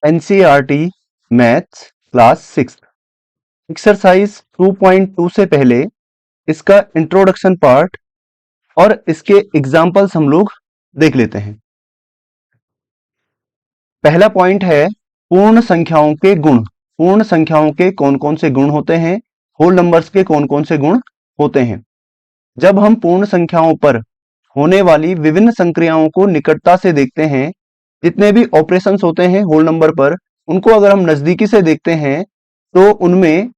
NCERT maths class 6 exercise 2.2 से पहले इसका इंट्रोडक्शन पार्ट और इसके एग्जाम्पल्स हम लोग देख लेते हैं। पहला पॉइंट है पूर्ण संख्याओं के गुण। पूर्ण संख्याओं के कौन कौन से गुण होते हैं, होल नंबर्स के कौन कौन से गुण होते हैं। जब हम पूर्ण संख्याओं पर होने वाली विभिन्न संक्रियाओं को निकटता से देखते हैं, जितने भी ऑपरेशंस होते हैं होल नंबर पर, उनको अगर हम नजदीकी से देखते हैं तो उनमें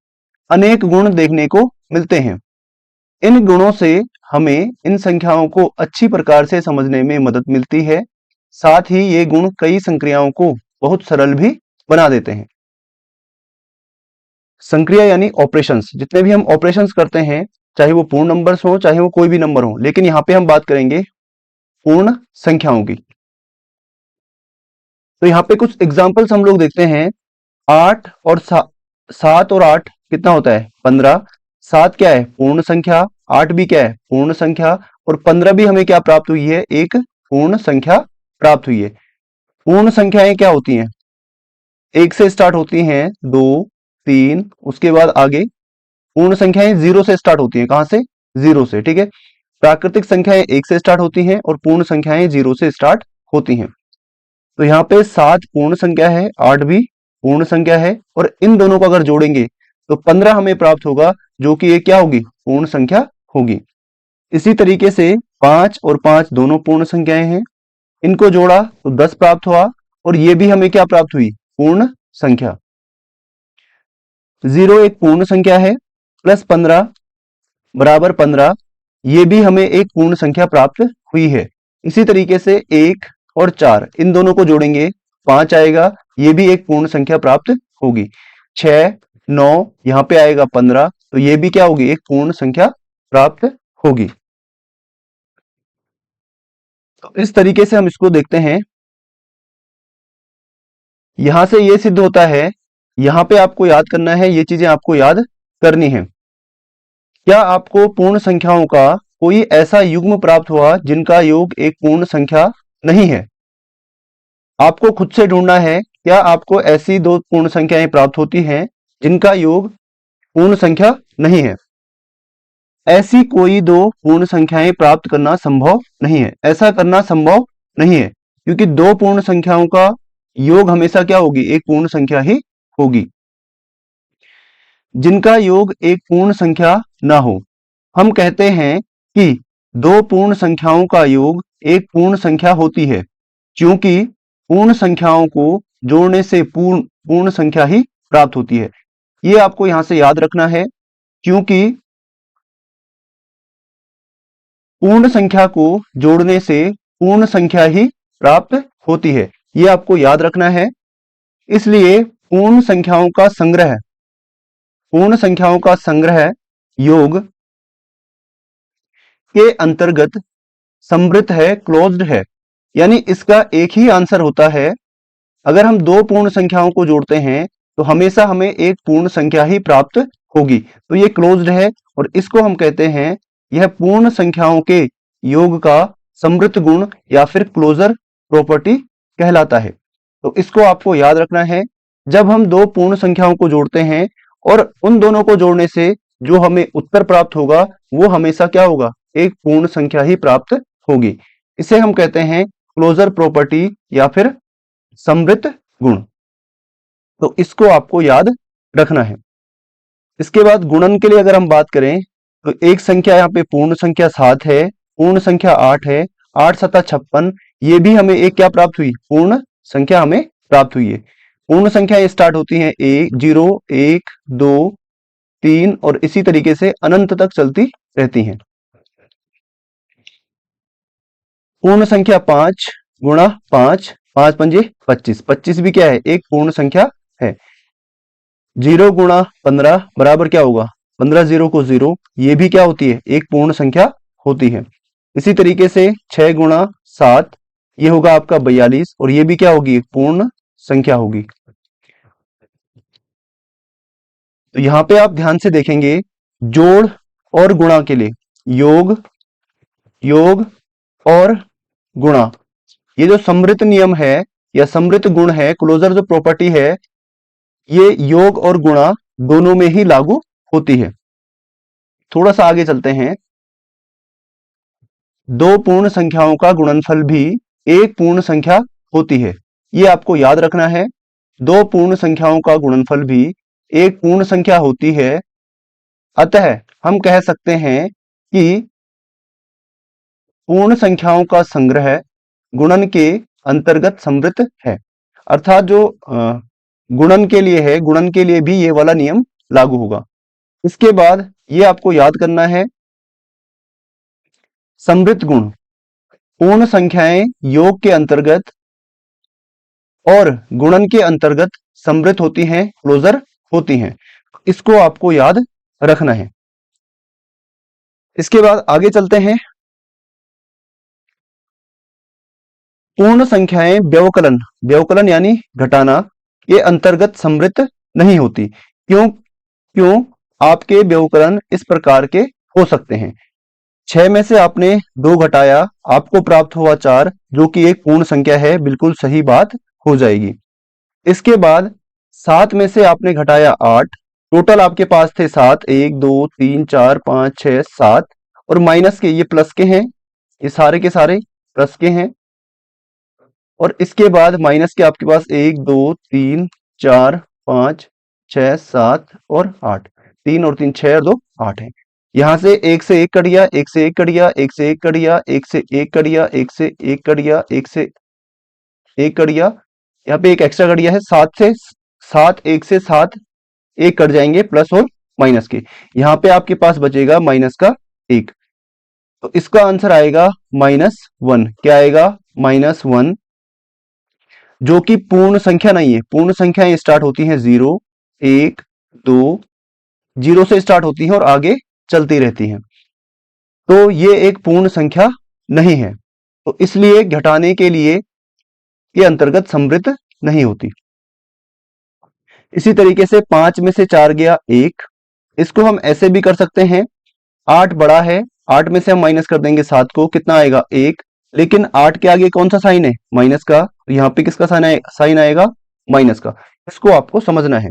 अनेक गुण देखने को मिलते हैं। इन गुणों से हमें इन संख्याओं को अच्छी प्रकार से समझने में मदद मिलती है। साथ ही ये गुण कई संक्रियाओं को बहुत सरल भी बना देते हैं। संक्रिया यानी ऑपरेशंस, जितने भी हम ऑपरेशंस करते हैं, चाहे वो पूर्ण नंबर्स हो चाहे वो कोई भी नंबर हो, लेकिन यहां पे हम बात करेंगे पूर्ण संख्याओं की। तो यहाँ पे कुछ एग्जाम्पल्स हम लोग देखते हैं। 8 और 7 और 8 कितना होता है, 15। 7 क्या है, पूर्ण संख्या। 8 भी क्या है, पूर्ण संख्या। और 15 भी हमें क्या प्राप्त हुई है, एक पूर्ण संख्या प्राप्त हुई है। पूर्ण संख्याएं क्या होती हैं, 1 से स्टार्ट होती हैं, 2, 3, उसके बाद आगे पूर्ण संख्याएं 0 से स्टार्ट होती हैं। कहां से, 0 से, ठीक है। प्राकृतिक संख्याएं 1 से स्टार्ट होती हैं और पूर्ण संख्याएं 0 से स्टार्ट होती हैं। तो यहाँ पे 7 पूर्ण संख्या है, 8 भी पूर्ण संख्या है, और इन दोनों को अगर जोड़ेंगे तो 15 हमें प्राप्त होगा, जो कि ये क्या होगी, पूर्ण संख्या होगी। इसी तरीके से 5 और 5 दोनों पूर्ण संख्याएं हैं, इनको जोड़ा तो 10 प्राप्त हुआ, और ये भी हमें क्या प्राप्त हुई, पूर्ण संख्या। 0 एक पूर्ण संख्या है, प्लस 15 बराबर 15, ये भी हमें एक पूर्ण संख्या प्राप्त हुई है। इसी तरीके से 1 और 4 इन दोनों को जोड़ेंगे 5 आएगा, ये भी एक पूर्ण संख्या प्राप्त होगी। 6, 9 यहां पे आएगा 15, तो ये भी क्या होगी, एक पूर्ण संख्या प्राप्त होगी। तो इस तरीके से हम इसको देखते हैं। यहां से ये सिद्ध होता है, यहां पे आपको याद करना है, ये चीजें आपको याद करनी है। क्या आपको पूर्ण संख्याओं का कोई ऐसा युग्म प्राप्त हुआ जिनका योग एक पूर्ण संख्या नहीं है? आपको खुद से ढूंढना है, क्या आपको ऐसी दो पूर्ण संख्याएं प्राप्त होती हैं जिनका योग पूर्ण संख्या नहीं है? ऐसी कोई दो पूर्ण संख्याएं प्राप्त करना संभव नहीं है। ऐसा करना संभव नहीं है, क्योंकि दो पूर्ण संख्याओं का योग हमेशा क्या होगी, एक पूर्ण संख्या ही होगी। जिनका योग एक पूर्ण संख्या ना हो, हम कहते हैं कि दो पूर्ण संख्याओं का योग एक पूर्ण संख्या होती है, क्योंकि पूर्ण संख्याओं को जोड़ने से पूर्ण संख्या ही प्राप्त होती है। ये आपको यहां से याद रखना है, क्योंकि पूर्ण संख्या को जोड़ने से पूर्ण संख्या ही प्राप्त होती है, ये आपको याद रखना है। इसलिए पूर्ण संख्याओं का संग्रह योग के अंतर्गत समृद्ध है, क्लोज्ड है, यानी इसका एक ही आंसर होता है। अगर हम दो पूर्ण संख्याओं को जोड़ते हैं तो हमेशा हमें एक पूर्ण संख्या ही प्राप्त होगी, तो ये क्लोज्ड है, और इसको हम कहते हैं, यह पूर्ण संख्याओं के योग का समृद्ध गुण या फिर क्लोजर प्रॉपर्टी कहलाता है। तो इसको आपको याद रखना है। जब हम दो पूर्ण संख्याओं को जोड़ते हैं और उन दोनों को जोड़ने से जो हमें उत्तर प्राप्त होगा वो हमेशा क्या होगा, एक पूर्ण संख्या ही प्राप्त होगी। इसे हम कहते हैं क्लोजर प्रॉपर्टी या फिर समृद्ध गुण। तो इसको आपको याद रखना है। इसके बाद गुणन के लिए अगर हम बात करें तो एक संख्या यहाँ पे पूर्ण संख्या 7 है, पूर्ण संख्या 8 है, 8 7 56, ये भी हमें एक क्या प्राप्त हुई, पूर्ण संख्या हमें प्राप्त हुई है। पूर्ण संख्या स्टार्ट होती है 0 1 2 3 और इसी तरीके से अनंत तक चलती रहती हैं। पूर्ण संख्या 5 गुणा 5, 5 पंजे 25, 25 भी क्या है, एक पूर्ण संख्या है। 0 गुणा 15 बराबर क्या होगा, 15 0 को 0, ये भी क्या होती है, एक पूर्ण संख्या होती है। इसी तरीके से 6 गुणा 7 ये होगा आपका 42, और ये भी क्या होगी, एक पूर्ण संख्या होगी। तो यहां पे आप ध्यान से देखेंगे, जोड़ और गुणा के लिए योग और गुणा, ये जो समृद्ध नियम है या समृद्ध गुण है, क्लोजर जो प्रॉपर्टी है, ये योग और गुणा दोनों में ही लागू होती है। थोड़ा सा आगे चलते हैं। दो पूर्ण संख्याओं का गुणनफल भी एक पूर्ण संख्या होती है, ये आपको याद रखना है। दो पूर्ण संख्याओं का गुणनफल भी एक पूर्ण संख्या होती है, अतः हम कह सकते हैं कि पूर्ण संख्याओं का संग्रह गुणन के अंतर्गत समृद्ध है। अर्थात जो गुणन के लिए है, गुणन के लिए भी ये वाला नियम लागू होगा। इसके बाद ये आपको याद करना है, समृद्ध गुण पूर्ण संख्याएं योग के अंतर्गत और गुणन के अंतर्गत समृद्ध होती हैं, क्लोजर होती हैं। इसको आपको याद रखना है। इसके बाद आगे चलते हैं। पूर्ण संख्याएं व्यवकलन, व्यवकलन यानी घटाना के अंतर्गत समृद्ध नहीं होती। क्यों? क्यों? आपके व्यवकलन इस प्रकार के हो सकते हैं। 6 में से आपने 2 घटाया, आपको प्राप्त हुआ 4, जो कि एक पूर्ण संख्या है, बिल्कुल सही बात हो जाएगी। इसके बाद 7 में से आपने घटाया 8, टोटल आपके पास थे 7, 1 2 3 4 5 6 7, और माइनस के, ये प्लस के हैं, ये सारे के सारे प्लस के हैं। और इसके बाद माइनस के आपके पास 1 2 3 4 5 6 7 और 8, 3 और 3 6 और 2 8 है। यहां से 1 से 1 कट गया, 1 से 1 कट गया, 1 से 1 कट गया, 1 से 1 कट गया, 1 से 1 कट गया, 1 से 1 कट गया, यहाँ पे एक एक्स्ट्रा कट गया है। 7 से 7, 1 से 7 1 कट जाएंगे, प्लस और माइनस के। यहाँ पे आपके पास बचेगा माइनस का 1, तो इसका आंसर आएगा -1। क्या आएगा? -1, जो कि पूर्ण संख्या नहीं है। पूर्ण संख्याएं स्टार्ट होती हैं 0 1 2, 0 से स्टार्ट होती हैं और आगे चलती रहती हैं, तो ये एक पूर्ण संख्या नहीं है, तो इसलिए घटाने के लिए ये अंतर्गत समृद्ध नहीं होती। इसी तरीके से 5 में से 4 गया 1, इसको हम ऐसे भी कर सकते हैं। 8 बड़ा है, 8 में से हम माइनस कर देंगे 7 को, कितना आएगा? 1, लेकिन 8 के आगे कौन सा साइन है? माइनस का, तो यहाँ पे किसका साइन आएगा? माइनस का। इसको आपको समझना है,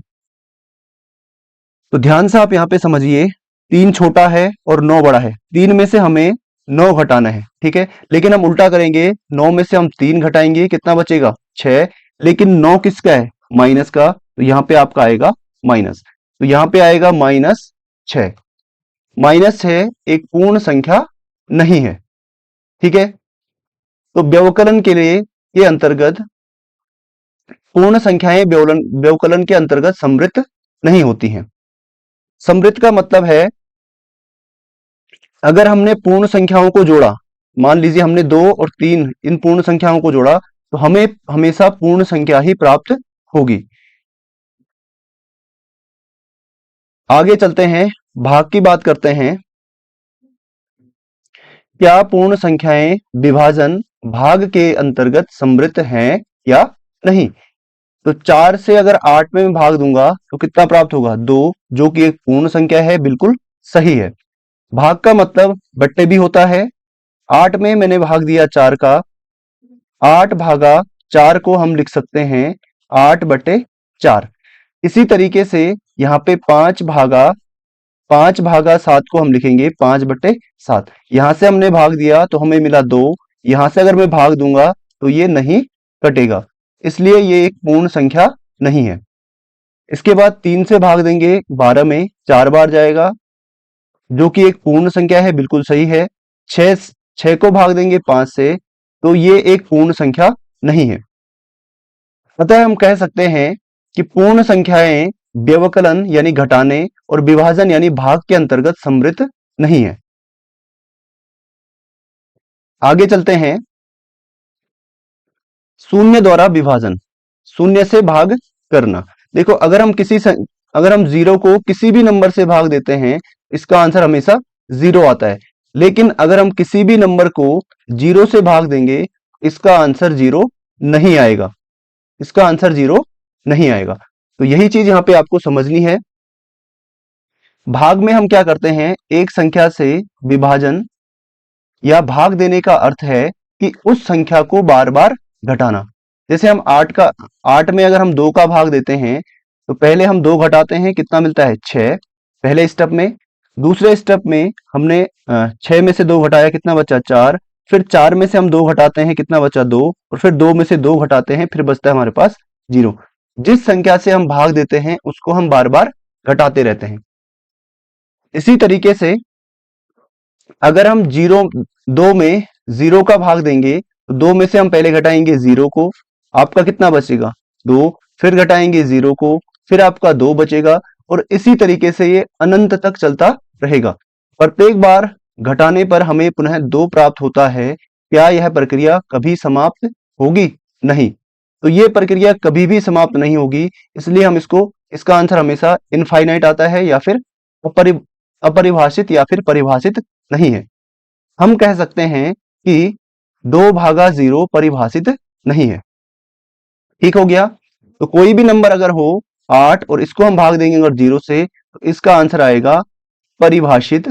तो ध्यान से आप यहाँ पे समझिए। 3 छोटा है और 9 बड़ा है, 3 में से हमें 9 घटाना है, ठीक है। लेकिन हम उल्टा करेंगे, 9 में से हम 3 घटाएंगे, कितना बचेगा? 6, लेकिन 9 किसका है? माइनस का, तो यहाँ पे आपका आएगा माइनस, तो यहाँ पे आएगा -6। -6 एक पूर्ण संख्या नहीं है, ठीक है। तो व्यवकलन के लिए के अंतर्गत पूर्ण संख्याएं व्यवकलन के अंतर्गत समृद्ध नहीं होती हैं। समृद्ध का मतलब है, अगर हमने पूर्ण संख्याओं को जोड़ा, मान लीजिए हमने 2 और 3 इन पूर्ण संख्याओं को जोड़ा, तो हमें हमेशा पूर्ण संख्या ही प्राप्त होगी। आगे चलते हैं, भाग की बात करते हैं। क्या पूर्ण संख्याएं विभाजन भाग के अंतर्गत समृद्ध हैं या नहीं? तो 4 से अगर 8 में मैं भाग दूंगा तो कितना प्राप्त होगा? 2, जो कि एक पूर्ण संख्या है, बिल्कुल सही है। भाग का मतलब बट्टे भी होता है। 8 में मैंने भाग दिया 4 का, 8 भागा 4 को हम लिख सकते हैं 8/4। इसी तरीके से यहाँ पे 5 भागा 7 को हम लिखेंगे 5/7। यहां से हमने भाग दिया तो हमें मिला 2, यहां से अगर मैं भाग दूंगा तो ये नहीं कटेगा, इसलिए ये एक पूर्ण संख्या नहीं है। इसके बाद 3 से भाग देंगे 12 में, 4 बार जाएगा, जो कि एक पूर्ण संख्या है, बिल्कुल सही है। 6 को भाग देंगे 5 से, तो ये एक पूर्ण संख्या नहीं है। अतः हम कह सकते हैं कि पूर्ण संख्याएं व्यवकलन यानी घटाने और विभाजन यानी भाग के अंतर्गत समृद्ध नहीं है। आगे चलते हैं, शून्य द्वारा विभाजन, शून्य से भाग करना। देखो, अगर हम 0 को किसी भी नंबर से भाग देते हैं, इसका आंसर हमेशा 0 आता है। लेकिन अगर हम किसी भी नंबर को 0 से भाग देंगे, इसका आंसर 0 नहीं आएगा, इसका आंसर 0 नहीं आएगा। तो यही चीज यहां पे आपको समझनी है। भाग में हम क्या करते हैं? एक संख्या से विभाजन या भाग देने का अर्थ है कि उस संख्या को बार बार घटाना। जैसे हम 8 में अगर हम 2 का भाग देते हैं तो पहले हम 2 घटाते हैं, कितना मिलता है 6 पहले स्टेप में। दूसरे स्टेप में हमने 6 में से 2 घटाया, कितना बचा 4। फिर 4 में से हम 2 घटाते हैं, कितना बचा 2। और फिर 2 में से 2 घटाते हैं, फिर बचता है हमारे पास 0। जिस संख्या से हम भाग देते हैं उसको हम बार बार घटाते रहते हैं। इसी तरीके से अगर हम 2 में 0 का भाग देंगे तो 2 में से हम पहले घटाएंगे 0 को, आपका कितना बचेगा 2। फिर घटाएंगे 0 को, फिर आपका 2 बचेगा। और इसी तरीके से ये अनंत तक चलता रहेगा। प्रत्येक बार घटाने पर हमें पुनः 2 प्राप्त होता है। क्या यह प्रक्रिया कभी समाप्त होगी? नहीं। तो ये प्रक्रिया कभी भी समाप्त नहीं होगी, इसलिए हम इसका आंसर हमेशा इनफाइनाइट आता है या फिर अपरिभाषित या फिर परिभाषित नहीं है। हम कह सकते हैं कि 2/0 परिभाषित नहीं है। ठीक हो गया। तो कोई भी नंबर अगर हो 8 और इसको हम भाग देंगे अगर 0 से, तो इसका आंसर आएगा परिभाषित,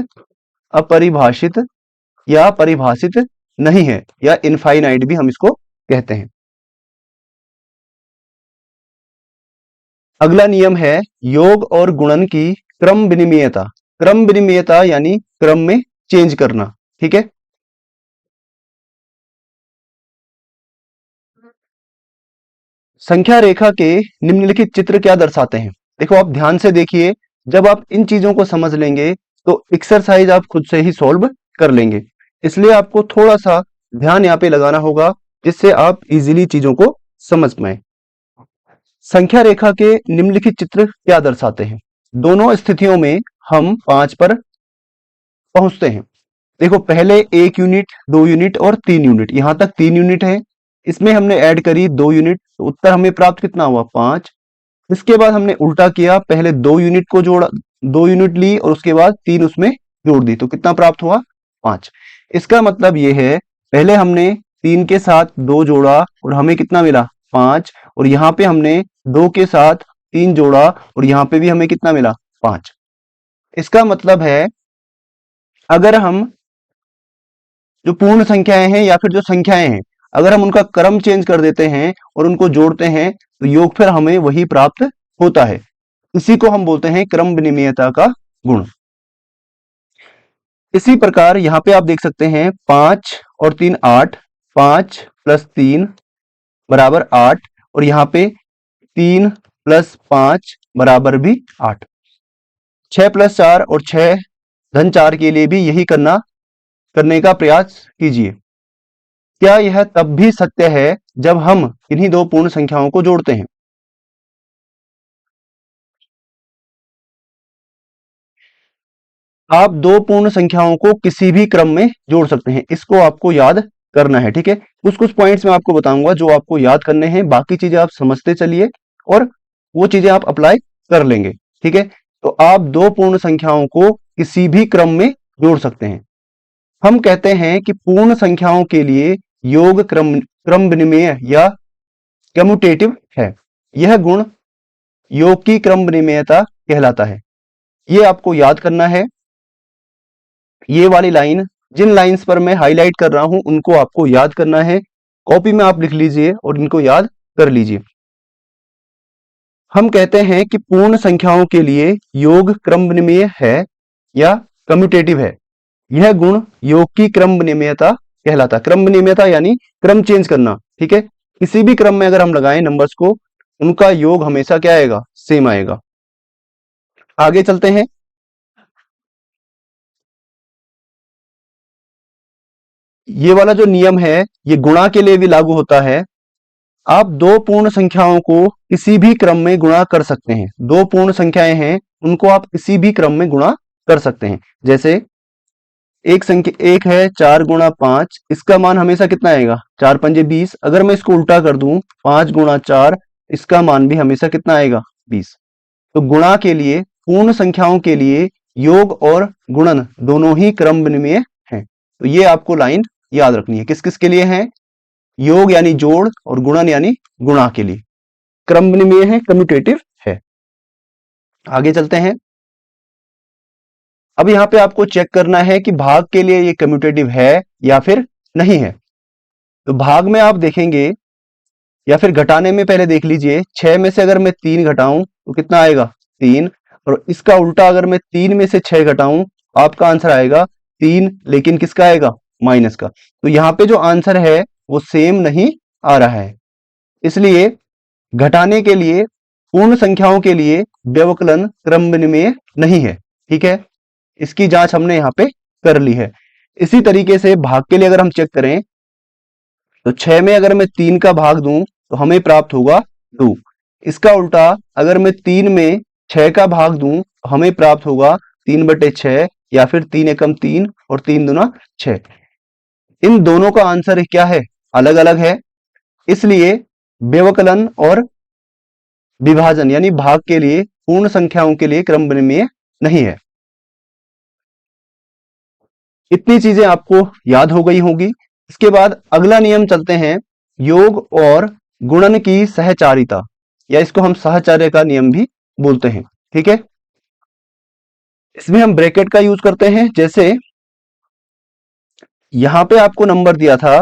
अपरिभाषित या परिभाषित नहीं है, या इनफाइनाइट भी हम इसको कहते हैं। अगला नियम है योग और गुणन की क्रम विनिमेयता। क्रम विनिमेयता यानी क्रम में चेंज करना। ठीक है। संख्या रेखा के निम्नलिखित चित्र क्या दर्शाते हैं? देखो आप ध्यान से देखिए, जब आप इन चीजों को समझ लेंगे तो एक्सरसाइज आप खुद से ही सॉल्व कर लेंगे। इसलिए आपको थोड़ा सा ध्यान यहाँ पे लगाना होगा, जिससे आप इजीली चीजों को समझ पाए। संख्या रेखा के निम्नलिखित चित्र क्या दर्शाते हैं? दोनों स्थितियों में हम 5 पर पहुंचते हैं। देखो पहले 1 यूनिट, 2 यूनिट और 3 यूनिट, यहां तक 3 यूनिट है। इसमें हमने ऐड करी 2 यूनिट, तो उत्तर हमें प्राप्त कितना हुआ 5। इसके बाद हमने उल्टा किया, पहले 2 यूनिट को जोड़ा, 2 यूनिट ली और उसके बाद 3 उसमें जोड़ दी, तो कितना प्राप्त हुआ 5। इसका मतलब ये है पहले हमने 3 के साथ 2 जोड़ा और हमें कितना मिला 5, और यहाँ पे हमने 2 के साथ 3 जोड़ा और यहाँ पे भी हमें कितना मिला 5। इसका मतलब है अगर हम जो पूर्ण संख्याएं हैं या फिर जो संख्याएं हैं, अगर हम उनका क्रम चेंज कर देते हैं और उनको जोड़ते हैं तो योगफल हमें वही प्राप्त होता है। इसी को हम बोलते हैं क्रम विनिमेयता का गुण। इसी प्रकार यहाँ पे आप देख सकते हैं 5 और 3 8, 5 + 3 = 8, और यहाँ पे 3 + 5 = भी 8। 6 + 4 और 6 धन 4 के लिए भी यही करने का प्रयास कीजिए। क्या यह तब भी सत्य है जब हम इन्हीं दो पूर्ण संख्याओं को जोड़ते हैं? आप दो पूर्ण संख्याओं को किसी भी क्रम में जोड़ सकते हैं, इसको आपको याद करना है। ठीक है, कुछ कुछ पॉइंट्स मैं आपको बताऊंगा जो आपको याद करने हैं, बाकी चीजें आप समझते चलिए और वो चीजें आप अप्लाई कर लेंगे। ठीक है, तो आप दो पूर्ण संख्याओं को किसी भी क्रम में जोड़ सकते हैं। हम कहते हैं कि पूर्ण संख्याओं के लिए योग क्रम क्रम विनिमेय या कम्यूटेटिव है। यह गुण योग की क्रम विनिमेयता कहलाता है। ये आपको याद करना है। ये वाली लाइन, जिन लाइंस पर मैं हाईलाइट कर रहा हूं उनको आपको याद करना है। कॉपी में आप लिख लीजिए और इनको याद कर लीजिए। हम कहते हैं कि पूर्ण संख्याओं के लिए योग क्रम विनिमेय है या कम्यूटेटिव है। यह गुण योग की क्रम विनिमेयता कहलाता है। क्रम विनिमेयता यानी क्रम चेंज करना। ठीक है, किसी भी क्रम में अगर हम लगाएं नंबर्स को, उनका योग हमेशा क्या आएगा, सेम आएगा। आगे चलते हैं। ये वाला जो नियम है ये गुणा के लिए भी लागू होता है। आप दो पूर्ण संख्याओं को किसी भी क्रम में गुणा कर सकते हैं। दो पूर्ण संख्याएं हैं, उनको आप किसी भी क्रम में गुणा कर सकते हैं। जैसे एक संख्या एक है 4 × 5, इसका मान हमेशा कितना आएगा 4 × 5 = 20। अगर मैं इसको उल्टा कर दूं 5 × 4, इसका मान भी हमेशा कितना आएगा 20। तो गुणा के लिए, पूर्ण संख्याओं के लिए योग और गुणन दोनों ही क्रम विनिमेय हैं। तो ये आपको लाइन याद रखनी है। किस किस के लिए है? योग यानी जोड़ और गुणन यानी गुणा के लिए। क्रम विनिमेय है, कम्यूटेटिव है। आगे चलते हैं। अब यहां पे आपको चेक करना है कि भाग के लिए ये कम्यूटेटिव है या फिर नहीं है। तो भाग में आप देखेंगे या फिर घटाने में पहले देख लीजिए, 6 में से अगर मैं 3 घटाऊं तो कितना आएगा 3, और इसका उल्टा अगर मैं 3 में से 6 घटाऊं आपका आंसर आएगा 3, लेकिन किसका आएगा माइनस का। तो यहाँ पे जो आंसर है वो सेम नहीं आ रहा है। इसलिए घटाने के लिए पूर्ण संख्याओं के लिए व्यवकलन क्रम विनिमेय नहीं है। ठीक है, इसकी जांच हमने यहाँ पे कर ली है। इसी तरीके से भाग के लिए अगर हम चेक करें तो 6 में अगर मैं 3 का भाग दूं तो हमें प्राप्त होगा 2। इसका उल्टा अगर मैं 3 में 6 का भाग दूं तो हमें प्राप्त होगा 3/6, या फिर 3 एकम 3 और 3 दूना 6। इन दोनों का आंसर क्या है, अलग अलग है। इसलिए व्यवकलन और विभाजन यानी भाग के लिए पूर्ण संख्याओं के लिए क्रम विनिमेय नहीं है। इतनी चीजें आपको याद हो गई होंगी। इसके बाद अगला नियम चलते हैं, योग और गुणन की सहचारिता, या इसको हम सहचार्य का नियम भी बोलते हैं। ठीक है, इसमें हम ब्रैकेट का यूज करते हैं। जैसे यहां पे आपको नंबर दिया था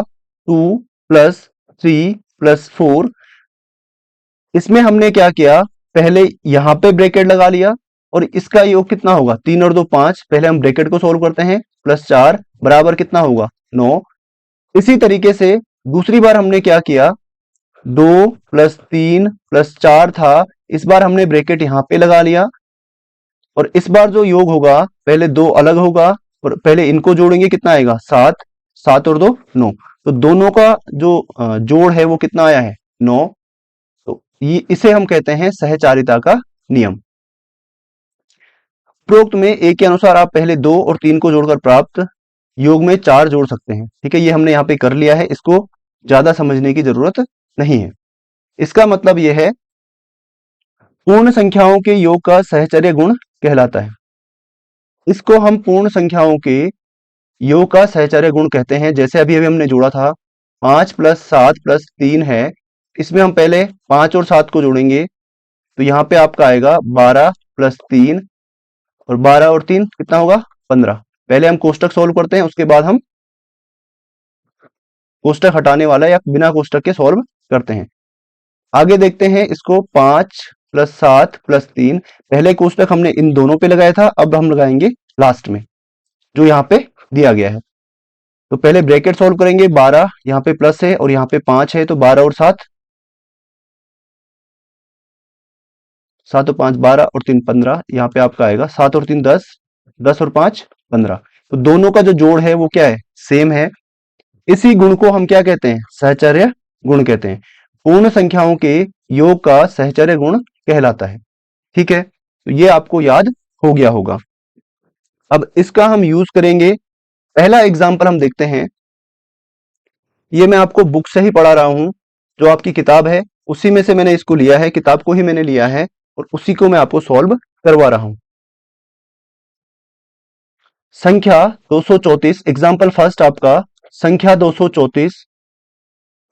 2 + 3 + 4, इसमें हमने क्या किया, पहले यहां पे ब्रैकेट लगा लिया और इसका योग कितना होगा 3 और 2 5। पहले हम ब्रैकेट को सोल्व करते हैं, +4 बराबर कितना होगा 9। इसी तरीके से दूसरी बार हमने क्या किया, 2 + 3 + 4 था, इस बार हमने ब्रैकेट यहां पे लगा लिया और इस बार जो योग होगा पहले 2 अलग होगा और पहले इनको जोड़ेंगे, कितना आएगा 7, 7 और 2 9। तो दोनों का जो जोड़ है वो कितना आया है 9। तो ये इसे हम कहते हैं सहचारिता का नियम। उपरोक्त में एक के अनुसार आप पहले 2 और 3 को जोड़कर प्राप्त योग में 4 जोड़ सकते हैं। ठीक है, ये हमने यहाँ पे कर लिया है, इसको ज्यादा समझने की जरूरत नहीं है। इसका मतलब यह है पूर्ण संख्याओं के योग का सहचर्य गुण कहलाता है। इसको हम पूर्ण संख्याओं के योग का सहचर्य गुण कहते हैं। जैसे अभी अभी हमने जोड़ा था 5 + 7 + 3 है, इसमें हम पहले 5 और 7 को जोड़ेंगे तो यहाँ पे आपका आएगा 12 + 3, और 12 और 3 कितना होगा 15। पहले हम कोष्टक सोल्व करते हैं, उसके बाद हम कोष्टक हटाने वाला या बिना कोष्टक के सॉल्व करते हैं। आगे देखते हैं इसको, 5 + 7 + 3, पहले कोष्टक हमने इन दोनों पे लगाया था, अब हम लगाएंगे लास्ट में जो यहाँ पे दिया गया है। तो पहले ब्रैकेट सॉल्व करेंगे, 12 यहाँ पे प्लस है और यहाँ पे 5 है, तो 12 और 7, 7 और 5 12 और 3 15, यहाँ पे आपका आएगा 7 और 3 10, 10 और 5 15। तो दोनों का जो जोड़ है वो क्या है सेम है। इसी गुण को हम क्या कहते हैं सहचर्य गुण कहते हैं। पूर्ण संख्याओं के योग का सहचर्य गुण कहलाता है। ठीक है, तो ये आपको याद हो गया होगा। अब इसका हम यूज करेंगे। पहला एग्जाम्पल हम देखते हैं, ये मैं आपको बुक से ही पढ़ा रहा हूं, जो आपकी किताब है उसी में से मैंने इसको लिया है, किताब को ही मैंने लिया है और उसी को मैं आपको सॉल्व करवा रहा हूं। संख्या 234, एग्जाम्पल फर्स्ट आपका संख्या 234,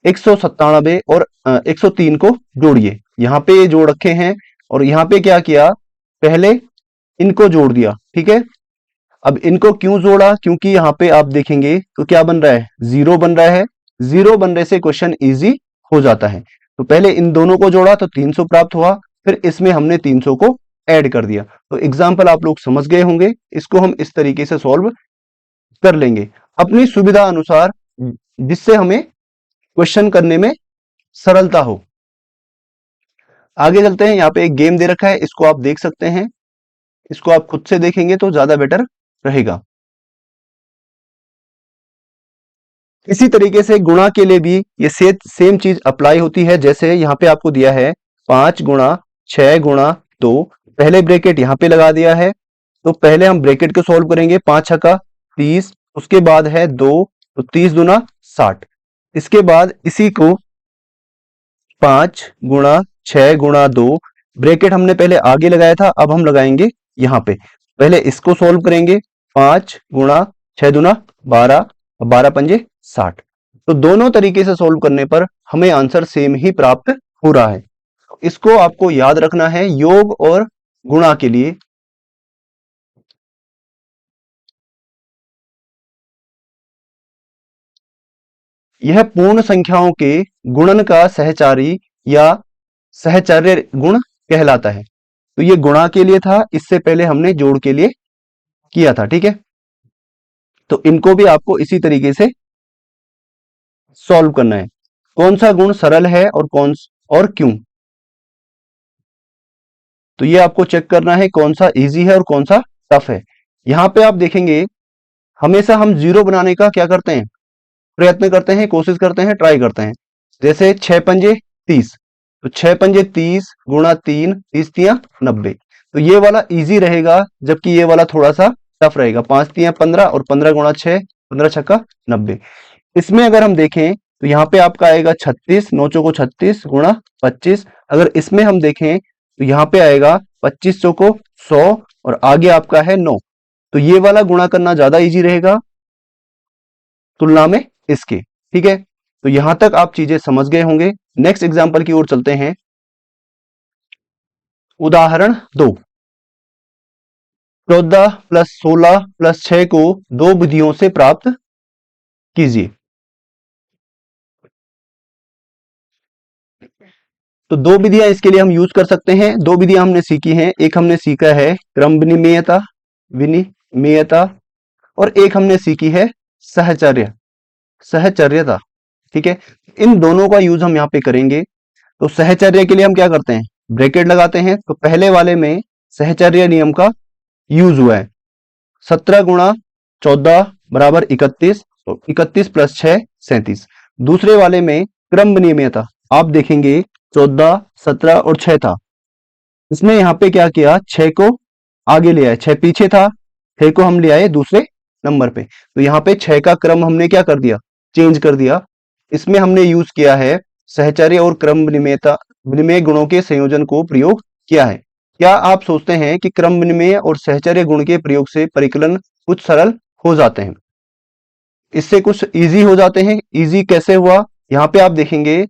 197 और 103 को जोड़िए। यहाँ पे ये जोड़ रखे हैं और यहाँ पे क्या किया, पहले इनको जोड़ दिया। ठीक है, अब इनको क्यों जोड़ा, क्योंकि यहाँ पे आप देखेंगे तो क्या बन रहा है 0 बन रहा है। 0 बनने से क्वेश्चन इजी हो जाता है। तो पहले इन दोनों को जोड़ा तो 300 प्राप्त हुआ, फिर इसमें हमने 300 को ऐड कर दिया। तो एग्जाम्पल आप लोग समझ गए होंगे, इसको हम इस तरीके से सॉल्व कर लेंगे अपनी सुविधा अनुसार, जिससे हमें क्वेश्चन करने में सरलता हो। आगे चलते हैं, यहाँ पे एक गेम दे रखा है, इसको आप देख सकते हैं। इसको आप खुद से देखेंगे तो ज्यादा बेटर रहेगा। इसी तरीके से गुणा के लिए भी ये सेम चीज अप्लाई होती है। जैसे यहाँ पे आपको दिया है 5 × 6 × 2, पहले ब्रैकेट यहाँ पे लगा दिया है, तो पहले हम ब्रैकेट को सॉल्व करेंगे। 5 छक्का 30, उसके बाद है 2, तो 30 दूना 60। इसके बाद इसी को 5 × 6 × 2, ब्रैकेट हमने पहले आगे लगाया था, अब हम लगाएंगे यहाँ पे। पहले इसको सॉल्व करेंगे, 5 × 6 दूना 12, 12 पंजे 60। तो दोनों तरीके से सॉल्व करने पर हमें आंसर सेम ही प्राप्त हो रहा है। इसको आपको याद रखना है योग और गुणा के लिए। यह पूर्ण संख्याओं के गुणन का सहचारी या सहचर्य गुण कहलाता है। तो ये गुणा के लिए था, इससे पहले हमने जोड़ के लिए किया था। ठीक है, तो इनको भी आपको इसी तरीके से सॉल्व करना है। कौन सा गुण सरल है और क्यों, तो ये आपको चेक करना है कौन सा इजी है और कौन सा टफ है। यहां पे आप देखेंगे हमेशा हम जीरो बनाने का क्या करते हैं, प्रयत्न करते हैं, कोशिश करते हैं, ट्राई करते हैं। जैसे 6 पंजे 30, तो 6 पंजे 30 गुणा 3, 30 तियां 90, तो ये वाला इजी रहेगा, जबकि ये वाला थोड़ा सा टफ रहेगा। 5 तियां 15 और 15 गुणा 6, 15 छक्का 90। इसमें अगर हम देखें तो यहाँ पे आपका आएगा 36, 9 चौको 36 गुणा 25। अगर इसमें हम देखें तो यहाँ पे आएगा 25 चौको 100 और आगे आपका है 9। तो ये वाला गुणा करना ज्यादा इजी रहेगा तुलना में इसके। ठीक है, तो यहां तक आप चीजें समझ गए होंगे। नेक्स्ट एग्जांपल की ओर चलते हैं। उदाहरण 2, 14 + 16 + 6 को दो विधियों से प्राप्त कीजिए। तो दो विधियां इसके लिए हम यूज कर सकते हैं। दो विधियां हमने सीखी हैं, एक हमने सीखा है क्रम विनिमेयता और एक हमने सीखी है सहचर्यता। ठीक है, इन दोनों का यूज हम यहाँ पे करेंगे। तो सहचर्य के लिए हम क्या करते हैं, ब्रैकेट लगाते हैं। तो पहले वाले में सहचर्य नियम का यूज हुआ है। 17 गुणा 14 बराबर 31, तो 31 + 6 37। दूसरे वाले में क्रम विनिमेयता, आप देखेंगे 14, 17 और 6 था। इसमें यहाँ पे क्या किया, 6 को आगे ले आए, 6 पीछे था, 6 को हम ले आए दूसरे नंबर पे। तो यहाँ पे 6 का क्रम हमने क्या कर दिया, चेंज कर दिया। इसमें हमने यूज किया है सहचर्य और क्रम विनिमेय गुणों के संयोजन को प्रयोग किया है। क्या आप सोचते हैं कि क्रम विनिमेय और सहचर्य गुण के प्रयोग से परिकलन कुछ सरल हो जाते हैं, इससे कुछ इजी हो जाते हैं? इजी कैसे हुआ, यहाँ पे आप देखेंगे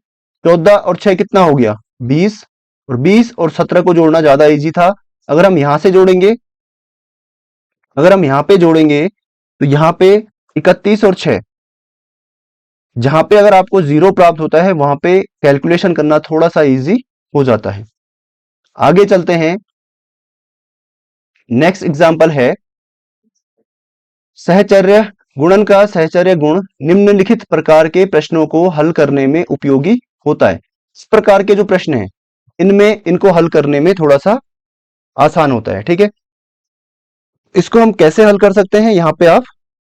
14 और 6 कितना हो गया 20, और 20 और 17 को जोड़ना ज्यादा इजी था। अगर हम यहां पे जोड़ेंगे तो यहाँ पे 31 और 6, जहां पे अगर आपको 0 प्राप्त होता है वहां पे कैलकुलेशन करना थोड़ा सा इजी हो जाता है। आगे चलते हैं। नेक्स्ट एग्जांपल है सहचर्य गुणन का सहचर्य गुण निम्नलिखित प्रकार के प्रश्नों को हल करने में उपयोगी होता है। इस प्रकार के जो प्रश्न हैं इनको हल करने में थोड़ा सा आसान होता है। ठीक है, इसको हम कैसे हल कर सकते हैं, यहां पे आप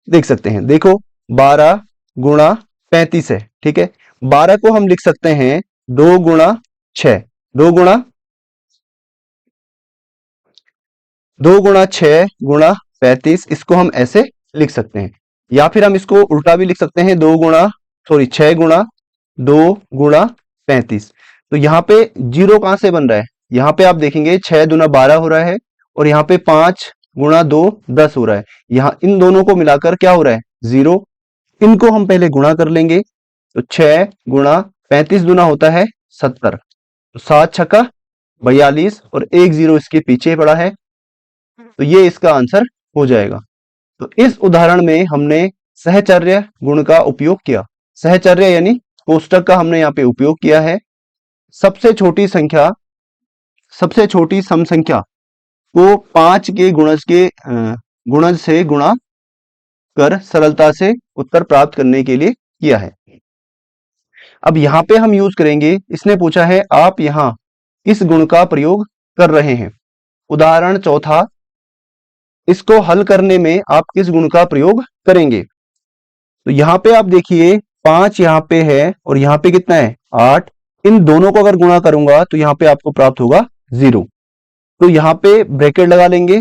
देख सकते हैं। देखो 12 गुणा 35 है। ठीक है, 12 को हम लिख सकते हैं 2 गुणा 6, 2 गुणा 6 गुणा 35, इसको हम ऐसे लिख सकते हैं। या फिर हम इसको उल्टा भी लिख सकते हैं 6 गुणा 2 गुणा 35। तो यहाँ पे जीरो कहां से बन रहा है, यहाँ पे आप देखेंगे 6 दूना 12 हो रहा है और यहाँ पे 5 गुणा 2 10 हो रहा है। यहाँ इन दोनों को मिलाकर क्या हो रहा है 0। इनको हम पहले गुणा कर लेंगे। तो 6 गुणा 35 दूना होता है 70, तो 7 छक्का 42 और 1 0 इसके पीछे पड़ा है, तो ये इसका आंसर हो जाएगा। तो इस उदाहरण में हमने सहचर्य गुण का उपयोग किया। सहचर्य यानी कोष्टक का हमने यहाँ पे उपयोग किया है। सबसे छोटी सम संख्या को 5 के गुणज से गुणा कर सरलता से उत्तर प्राप्त करने के लिए किया है। अब यहां पे हम यूज करेंगे, इसने पूछा है आप यहां किस गुण का प्रयोग कर रहे हैं। उदाहरण चौथा, इसको हल करने में आप किस गुण का प्रयोग करेंगे। तो यहां पे आप देखिए 5 यहां पे है और यहां पे कितना है 8। इन दोनों को अगर गुणा करूंगा तो यहां पे आपको प्राप्त होगा 0। तो यहां पे ब्रैकेट लगा लेंगे।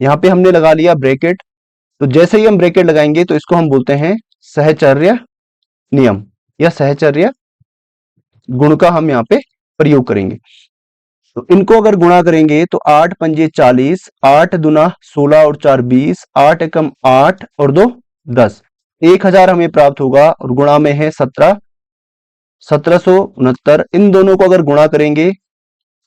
यहां पे हमने लगा लिया ब्रैकेट। तो जैसे ही हम ब्रैकेट लगाएंगे तो इसको हम बोलते हैं सहचर्य नियम या सहचर्य गुण का हम यहाँ पे प्रयोग करेंगे। तो इनको अगर गुणा करेंगे तो 8 पंजे 40, 8 दूना 16 और 4 20, 8 एकम 8 और 2 10, 1000 हमें प्राप्त होगा और गुणा में है 17, 1769। इन दोनों को अगर गुणा करेंगे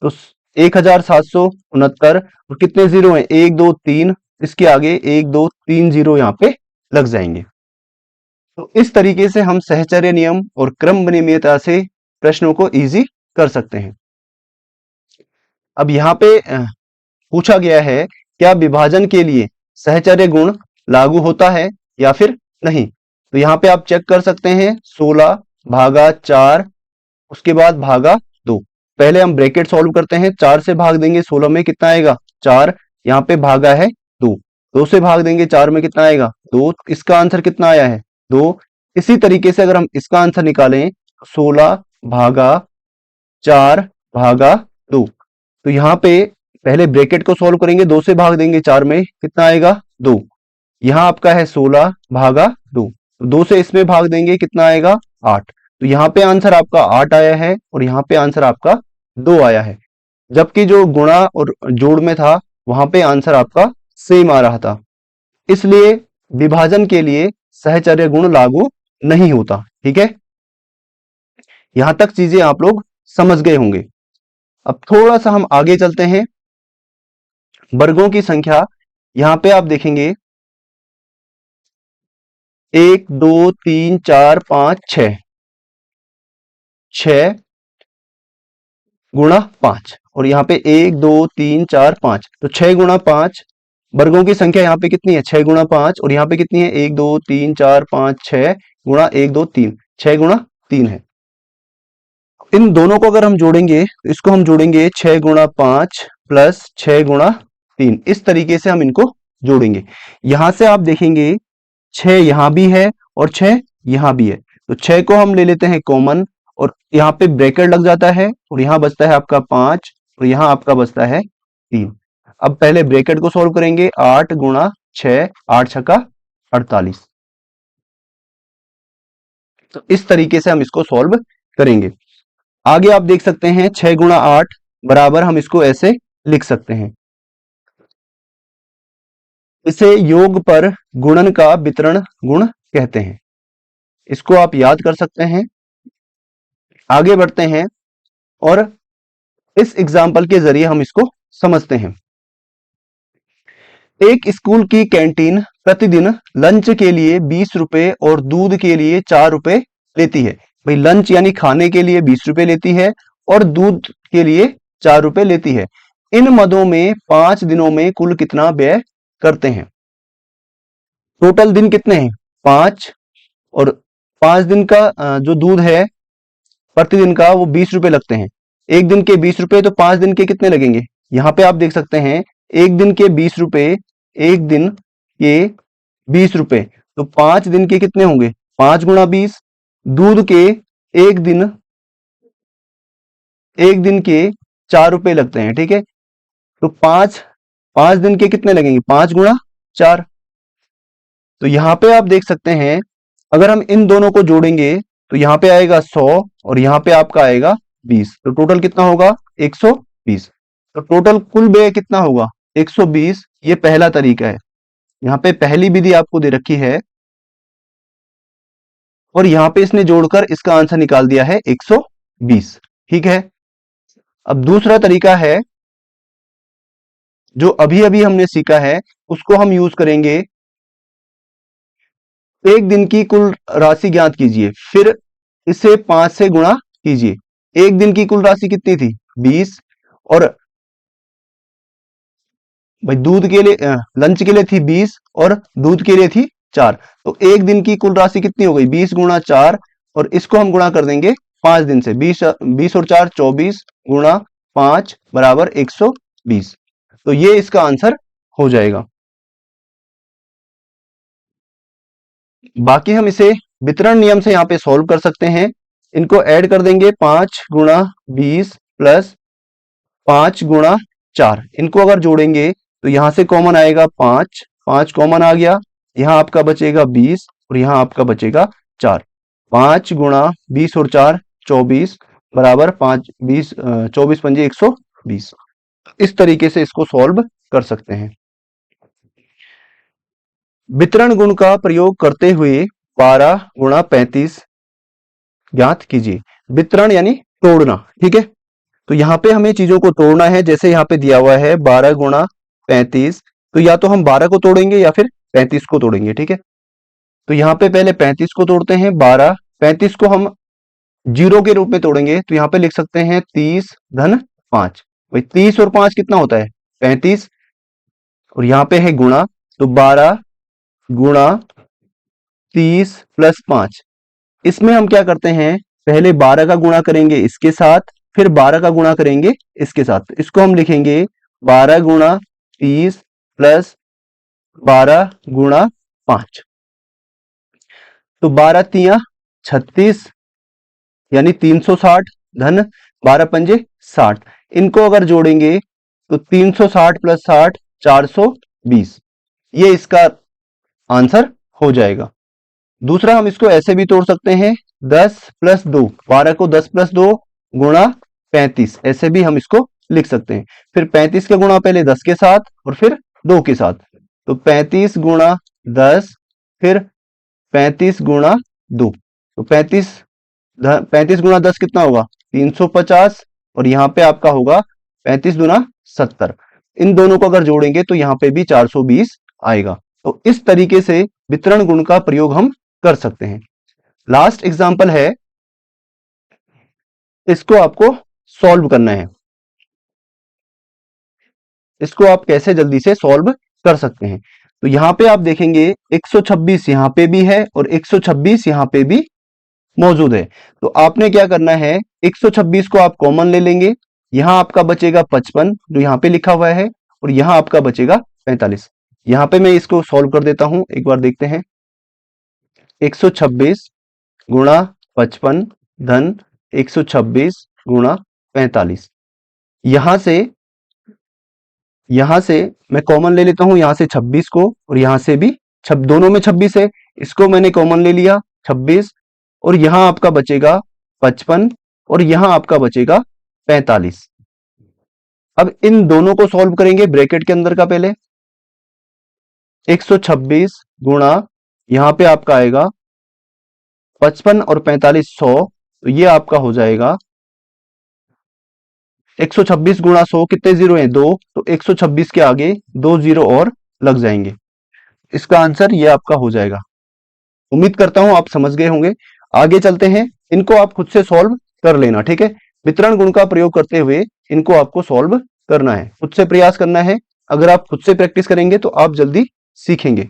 तो 1769 और कितने जीरो हैं 1 2 3, इसके आगे 1 2 3 जीरो यहाँ पे लग जाएंगे। तो इस तरीके से हम सहचर्य नियम और क्रम विनिमयता से प्रश्नों को इजी कर सकते हैं। अब यहाँ पे पूछा गया है क्या विभाजन के लिए सहचर्य गुण लागू होता है या फिर नहीं। तो यहाँ पे आप चेक कर सकते हैं 16 भागा 4 उसके बाद भागा 2। पहले हम ब्रैकेट सॉल्व करते हैं, 4 से भाग देंगे 16 में कितना आएगा 4, यहाँ पे भागा है 2, 2 से भाग देंगे 4 में कितना आएगा 2, इसका आंसर कितना आया है 2। इसी तरीके से अगर हम इसका आंसर निकालें 16 भागा 4 भागा 2, तो यहाँ पे पहले ब्रैकेट को सॉल्व करेंगे, 2 से भाग देंगे 4 में कितना आएगा 2, यहाँ आपका है 16 भागा 2, तो 2 से इसमें भाग देंगे कितना आएगा 8, तो यहाँ पे आंसर आपका 8 आया है और यहाँ पे आंसर आपका 2 आया है। जबकि जो गुणा और जोड़ में था वहां पे आंसर आपका सेम आ रहा था, इसलिए विभाजन के लिए सहचर्य गुण लागू नहीं होता। ठीक है, यहां तक चीजें आप लोग समझ गए होंगे। अब थोड़ा सा हम आगे चलते हैं। वर्गों की संख्या यहां पे आप देखेंगे 1 2 3 4 5 6, 6 गुणा 5 और यहाँ पे 1 2 3 4 5, तो 6 गुणा 5 वर्गों की संख्या यहाँ पे कितनी है 6 गुणा 5 और यहाँ पे कितनी है 1 2 3 4 5 6 गुणा 1 2 3, 6 गुणा 3 है। इन दोनों को अगर हम जोड़ेंगे तो इसको हम जोड़ेंगे 6 गुणा 5 प्लस 6 गुणा 3, इस तरीके से हम इनको जोड़ेंगे। यहां से आप देखेंगे 6 यहां भी है और 6 यहां भी है, तो 6 को हम ले लेते हैं कॉमन और यहाँ पे ब्रैकेट लग जाता है और यहाँ बचता है आपका 5 और यहाँ आपका बचता है 3। अब पहले ब्रैकेट को सॉल्व करेंगे, 8 गुणा 6, 8 छक्का 48, तो इस तरीके से हम इसको सॉल्व करेंगे। आगे आप देख सकते हैं 6 गुणा 8 बराबर हम इसको ऐसे लिख सकते हैं, इसे योग पर गुणन का वितरण गुण कहते हैं, इसको आप याद कर सकते हैं। आगे बढ़ते हैं और इस एग्जाम्पल के जरिए हम इसको समझते हैं। एक स्कूल की कैंटीन प्रतिदिन लंच के लिए 20 रुपए और दूध के लिए 4 रुपए लेती है। भाई लंच यानी खाने के लिए 20 रुपए लेती है और दूध के लिए 4 रुपए लेती है। इन मदों में 5 दिनों में कुल कितना व्यय करते हैं। टोटल दिन कितने हैं 5 और 5 दिन का जो दूध है प्रतिदिन का वो 20 रुपए लगते हैं। एक दिन के 20 रुपए तो 5 दिन के कितने लगेंगे, यहाँ पे आप देख सकते हैं एक दिन के 20 रुपए, एक दिन के 20 रुपए, तो 5 दिन के कितने होंगे 5 गुणा 20। दूध के एक दिन के 4 रुपए लगते हैं। ठीक है, तो 5 दिन के कितने लगेंगे 5 गुणा 4। तो यहाँ पे आप देख सकते हैं अगर हम इन दोनों को जोड़ेंगे तो यहाँ पे आएगा 100 और यहाँ पे आपका आएगा 20, तो टोटल कितना होगा 120। तो टोटल कुल व्यय कितना होगा 120। ये पहला तरीका है, यहाँ पे पहली विधि आपको दे रखी है और यहाँ पे इसने जोड़कर इसका आंसर निकाल दिया है 120। ठीक है, अब दूसरा तरीका है जो अभी अभी हमने सीखा है उसको हम यूज करेंगे। एक दिन की कुल राशि ज्ञात कीजिए, फिर इसे 5 से गुणा कीजिए। एक दिन की कुल राशि कितनी थी 20 और भाई दूध के लिए लंच के लिए थी 20 और दूध के लिए थी 4, तो एक दिन की कुल राशि कितनी हो गई 20 गुणा 4 और इसको हम गुणा कर देंगे 5 दिन से, 20 और 4 24 गुणा 5 बराबर 120, तो ये इसका आंसर हो जाएगा। बाकी हम इसे वितरण नियम से यहाँ पे सॉल्व कर सकते हैं। इनको ऐड कर देंगे 5 गुणा 20 प्लस 5 गुणा 4, इनको अगर जोड़ेंगे तो यहां से कॉमन आएगा 5, 5 कॉमन आ गया, यहां आपका बचेगा 20 और यहां आपका बचेगा 4। 5 गुणा 20 और 4 24 बराबर 5 20 24 पंजे 120। इस तरीके से इसको सॉल्व कर सकते हैं। वितरण गुण का प्रयोग करते हुए 12 गुणा 35 ज्ञात कीजिए। वितरण यानी तोड़ना। ठीक है, तो यहाँ पे हमें चीजों को तोड़ना है, जैसे यहाँ पे दिया हुआ है 12 गुणा 35, तो या तो हम 12 को तोड़ेंगे या फिर 35 को तोड़ेंगे। ठीक है, तो यहाँ पे पहले 35 को तोड़ते हैं 12, 35 को हम जीरो के रूप में तोड़ेंगे तो यहाँ पे लिख सकते हैं 30 धन 5। भाई 30 और 5 कितना होता है 35, और यहाँ पे है गुणा, तो 12 गुणा 30 प्लस 5। इसमें हम क्या करते हैं, पहले 12 का गुणा करेंगे इसके साथ, फिर 12 का गुणा करेंगे इसके साथ। इसको हम लिखेंगे 12 गुणा 30 प्लस 12 गुणा 5। तो 12 तिया 36 यानी 360 धन 12 पंजे 60। इनको अगर जोड़ेंगे तो 360 प्लस 60 420, ये इसका आंसर हो जाएगा। दूसरा हम इसको ऐसे भी तोड़ सकते हैं 10 प्लस 2, 12 को 10 प्लस 2 गुणा 35, ऐसे भी हम इसको लिख सकते हैं। फिर 35 का गुणा पहले 10 के साथ और फिर 2 के साथ, तो 35 गुणा 10 फिर 35 गुणा 2, तो 35 गुणा 10 कितना होगा 350, और यहाँ पे आपका होगा 35 गुना 70। इन दोनों को अगर जोड़ेंगे तो यहाँ पे भी 420 आएगा। तो इस तरीके से वितरण गुण का प्रयोग हम कर सकते हैं। लास्ट एग्जांपल है, इसको आपको सॉल्व करना है। इसको आप कैसे जल्दी से सॉल्व कर सकते हैं, तो यहां पे आप देखेंगे 126 यहां पे भी है और 126 यहां पे भी मौजूद है। तो आपने क्या करना है, 126 को आप कॉमन ले लेंगे, यहां आपका बचेगा 55 जो यहां पे लिखा हुआ है, और यहां आपका बचेगा 45। यहां पे मैं इसको सॉल्व कर देता हूं, एक बार देखते हैं। 126 गुणा 55 धन 126 गुणा 45। यहां से मैं कॉमन ले लेता हूं, यहां से 26 को, और यहां से भी दोनों में 26 है, इसको मैंने कॉमन ले लिया 26, और यहां आपका बचेगा 55 और यहां आपका बचेगा 45। अब इन दोनों को सॉल्व करेंगे ब्रैकेट के अंदर का पहले। 126 गुणा यहां पे आपका आएगा 55 और 45 100, तो ये आपका हो जाएगा 126 गुणा 100, कितने जीरो हैं 2, तो 126 के आगे 2 जीरो और लग जाएंगे। इसका आंसर ये आपका हो जाएगा। उम्मीद करता हूं आप समझ गए होंगे। आगे चलते हैं, इनको आप खुद से सॉल्व कर लेना, ठीक है। वितरण गुण का प्रयोग करते हुए इनको आपको सॉल्व करना है, खुद से प्रयास करना है। अगर आप खुद से प्रैक्टिस करेंगे तो आप जल्दी सीखेंगे।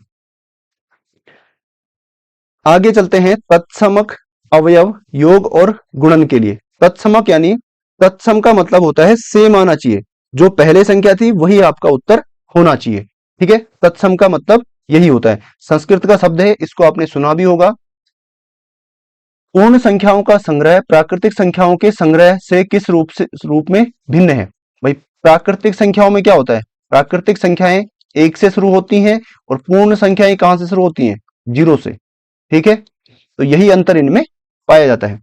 आगे चलते हैं तत्समक अवयव योग और गुणन के लिए। तत्समक यानी तत्सम का मतलब होता है सेम आना चाहिए, जो पहले संख्या थी वही आपका उत्तर होना चाहिए, ठीक है। तत्सम का मतलब यही होता है, संस्कृत का शब्द है, इसको आपने सुना भी होगा। पूर्ण संख्याओं का संग्रह प्राकृतिक संख्याओं के संग्रह से किस रूप में भिन्न है। भाई प्राकृतिक संख्याओं में क्या होता है, प्राकृतिक संख्याएं 1 से शुरू होती हैं और पूर्ण संख्याएं कहां से शुरू होती हैं, 0 से, ठीक है। तो यही अंतर इनमें पाया जाता है।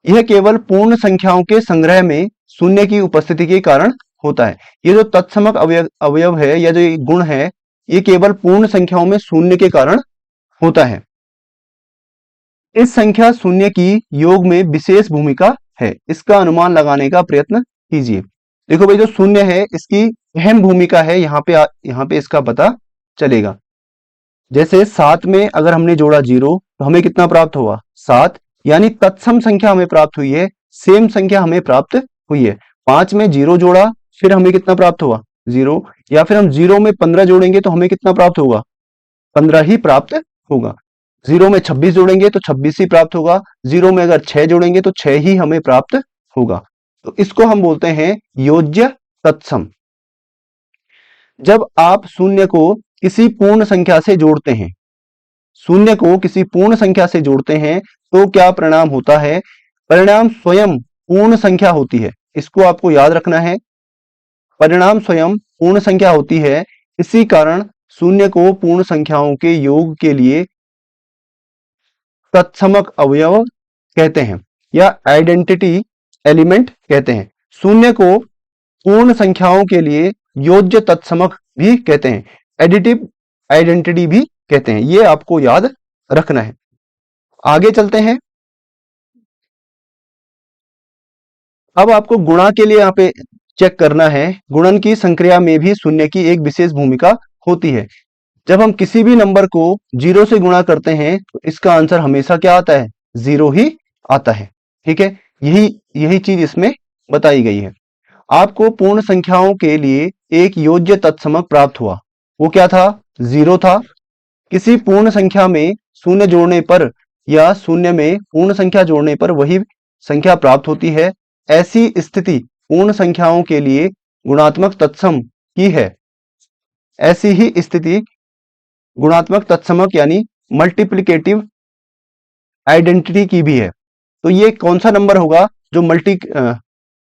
यह केवल पूर्ण संख्याओं के संग्रह में शून्य की उपस्थिति के कारण होता है। ये जो तत्समक अवयव है या जो ये गुण है, ये केवल पूर्ण संख्याओं में शून्य के कारण होता है। इस संख्या शून्य की योग में विशेष भूमिका है, इसका अनुमान लगाने का प्रयत्न कीजिए। देखो भाई, जो शून्य है इसकी अहम भूमिका है, यहाँ पे इसका पता चलेगा। जैसे 7 में अगर हमने जोड़ा 0 तो हमें कितना प्राप्त हुआ 7, यानी तत्सम संख्या हमें प्राप्त हुई है, सेम संख्या हमें प्राप्त हुई है। 5 में 0 जोड़ा फिर हमें कितना प्राप्त हुआ 0, या फिर हम 0 में 15 जोड़ेंगे तो हमें कितना प्राप्त होगा 15 ही प्राप्त होगा। 0 में 26 जोड़ेंगे तो 26 ही प्राप्त होगा। 0 में अगर 6 जोड़ेंगे तो 6 ही हमें प्राप्त होगा। तो इसको हम बोलते हैं योज्य तत्सम। जब आप शून्य को किसी पूर्ण संख्या से जोड़ते हैं, शून्य को किसी पूर्ण संख्या से जोड़ते हैं तो क्या परिणाम होता है, परिणाम स्वयं पूर्ण संख्या होती है। इसको आपको याद रखना है, परिणाम स्वयं पूर्ण संख्या होती है। इसी कारण शून्य को पूर्ण संख्याओं के योग के लिए तत्समक अवयव कहते हैं या आइडेंटिटी एलिमेंट कहते हैं। शून्य को पूर्ण संख्याओं के लिए योज्य तत्समक भी कहते हैं, एडिटिव आइडेंटिटी भी कहते हैं। ये आपको याद रखना है। आगे चलते हैं। अब आपको गुणा के लिए यहाँ पे चेक करना है। गुणन की संक्रिया में भी शून्य की एक विशेष भूमिका होती है। जब हम किसी भी नंबर को 0 से गुणा करते हैं तो इसका आंसर हमेशा क्या आता है, 0 ही आता है। ठीक है, यही यही चीज इसमें बताई गई है। आपको पूर्ण संख्याओं के लिए एक योज्य तत्समक प्राप्त हुआ, वो क्या था, 0 था। किसी पूर्ण संख्या में शून्य जोड़ने पर या शून्य में पूर्ण संख्या जोड़ने पर वही संख्या प्राप्त होती है। ऐसी स्थिति पूर्ण संख्याओं के लिए गुणात्मक तत्सम की है। ऐसी ही स्थिति गुणात्मक तत्समक यानी मल्टीप्लिकेटिव आइडेंटिटी की भी है। तो ये कौन सा नंबर होगा जो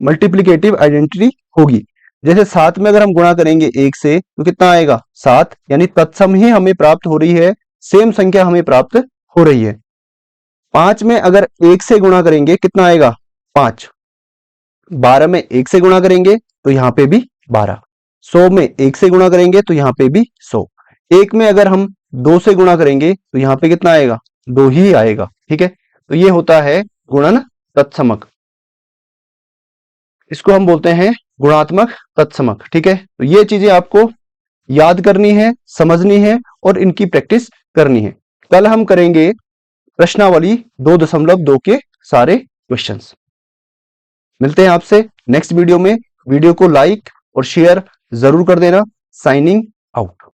मल्टीप्लिकेटिव आइडेंटिटी होगी। जैसे 7 में अगर हम गुणा करेंगे 1 से तो कितना आएगा, 7, यानी तत्सम ही हमें प्राप्त हो रही है, सेम संख्या हमें प्राप्त हो रही है। 5 में अगर 1 से गुणा करेंगे कितना आएगा, 5। 12 में 1 से गुणा करेंगे तो यहाँ पे भी 12। 100 में 1 से गुणा करेंगे तो यहाँ पे भी 100। 1 में अगर हम 2 से गुणा करेंगे तो यहाँ पे कितना आएगा, 2 ही आएगा। ठीक है, तो ये होता है गुणन तत्समक, इसको हम बोलते हैं गुणात्मक तत्समक। ठीक है, तो ये चीजें आपको याद करनी है, समझनी है और इनकी प्रैक्टिस करनी है। कल हम करेंगे प्रश्नावली 2.2 के सारे क्वेश्चंस। मिलते हैं आपसे नेक्स्ट वीडियो में। वीडियो को लाइक और शेयर जरूर कर देना। Signing out.